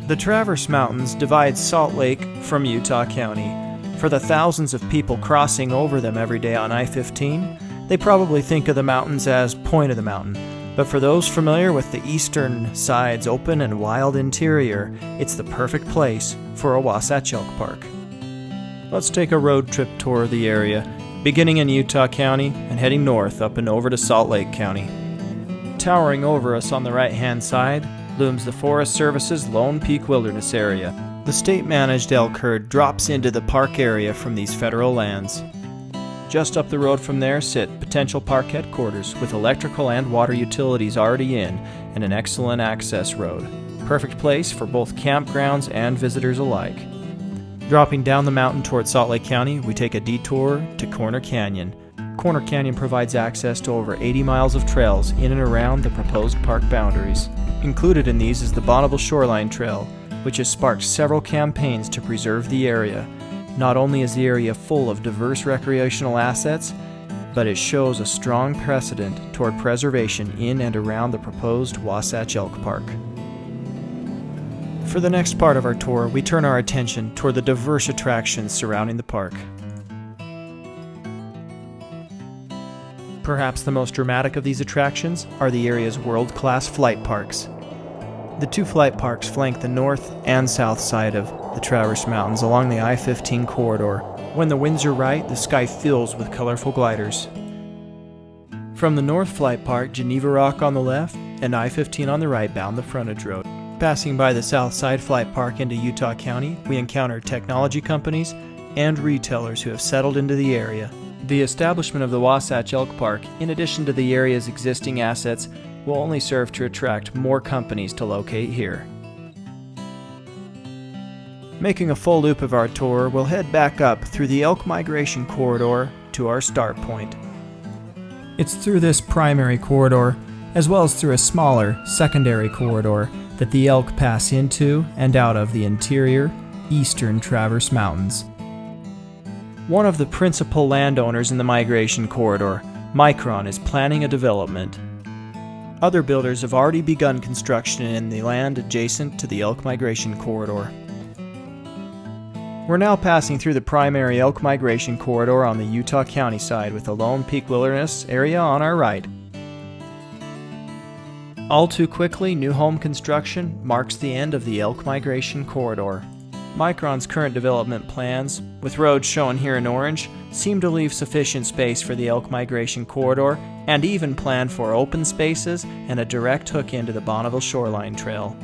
The Traverse Mountains divide Salt Lake from Utah County. For the thousands of people crossing over them every day on I-15, they probably think of the mountains as point of the mountain. But for those familiar with the eastern side's open and wild interior, it's the perfect place for a Wasatch Elk Park. Let's take a road trip tour of the area, beginning in Utah County and heading north up and over to Salt Lake County. Towering over us on the right-hand side looms the Forest Service's Lone Peak Wilderness Area. The state-managed elk herd drops into the park area from these federal lands. Just up the road from there sit potential park headquarters with electrical and water utilities already in and an excellent access road. Perfect place for both campgrounds and visitors alike. Dropping down the mountain toward Salt Lake County, we take a detour to Corner Canyon. Corner Canyon provides access to over 80 miles of trails in and around the proposed park boundaries. Included in these is the Bonneville Shoreline Trail, which has sparked several campaigns to preserve the area. Not only is the area full of diverse recreational assets, but it shows a strong precedent toward preservation in and around the proposed Wasatch Elk Park. For the next part of our tour, we turn our attention toward the diverse attractions surrounding the park. Perhaps the most dramatic of these attractions are the area's world-class flight parks. The two flight parks flank the north and south side of the Traverse Mountains along the I-15 corridor. When the winds are right, the sky fills with colorful gliders. From the North Flight Park, Geneva Rock on the left and I-15 on the right bound the frontage road. Passing by the South Side Flight Park into Utah County, we encounter technology companies and retailers who have settled into the area. The establishment of the Wasatch Elk Park, in addition to the area's existing assets, will only serve to attract more companies to locate here. Making a full loop of our tour, we'll head back up through the elk migration corridor to our start point. It's through this primary corridor, as well as through a smaller secondary corridor, that the elk pass into and out of the interior, eastern Traverse Mountains. One of the principal landowners in the migration corridor, Micron, is planning a development. Other builders have already begun construction in the land adjacent to the elk migration corridor. We're now passing through the primary elk migration corridor on the Utah County side with the Lone Peak Wilderness area on our right. All too quickly, new home construction marks the end of the elk migration corridor. Micron's current development plans, with roads shown here in orange, seem to leave sufficient space for the elk migration corridor and even plan for open spaces and a direct hook into the Bonneville Shoreline Trail.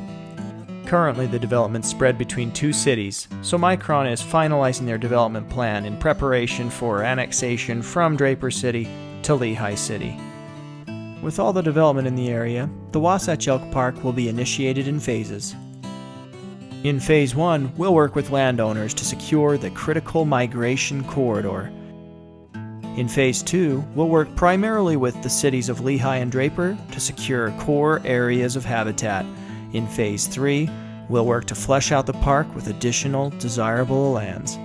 Currently, the development's spread between two cities, so Micron is finalizing their development plan in preparation for annexation from Draper City to Lehigh City. With all the development in the area, the Wasatch Elk Park will be initiated in phases. In Phase 1, we'll work with landowners to secure the critical migration corridor. In Phase 2, we'll work primarily with the cities of Lehigh and Draper to secure core areas of habitat. In Phase 3, we'll work to flesh out the park with additional desirable lands.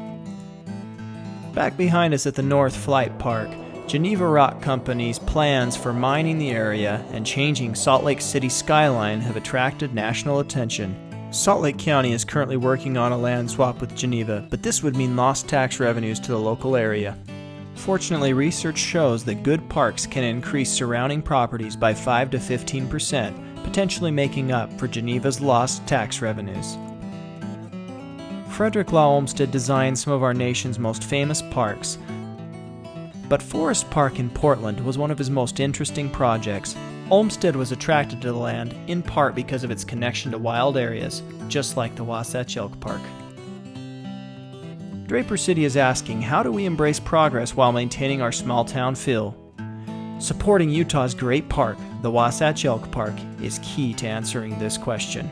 Back behind us at the North Flight Park, Geneva Rock Company's plans for mining the area and changing Salt Lake City's skyline have attracted national attention. Salt Lake County is currently working on a land swap with Geneva, but this would mean lost tax revenues to the local area. Fortunately, research shows that good parks can increase surrounding properties by 5 to 15%, potentially making up for Geneva's lost tax revenues. Frederick Law Olmsted designed some of our nation's most famous parks, but Forest Park in Portland was one of his most interesting projects. Olmsted was attracted to the land in part because of its connection to wild areas, just like the Wasatch Elk Park. Draper City is asking, how do we embrace progress while maintaining our small-town feel? Supporting Utah's great park, the Wasatch Elk Park, is key to answering this question.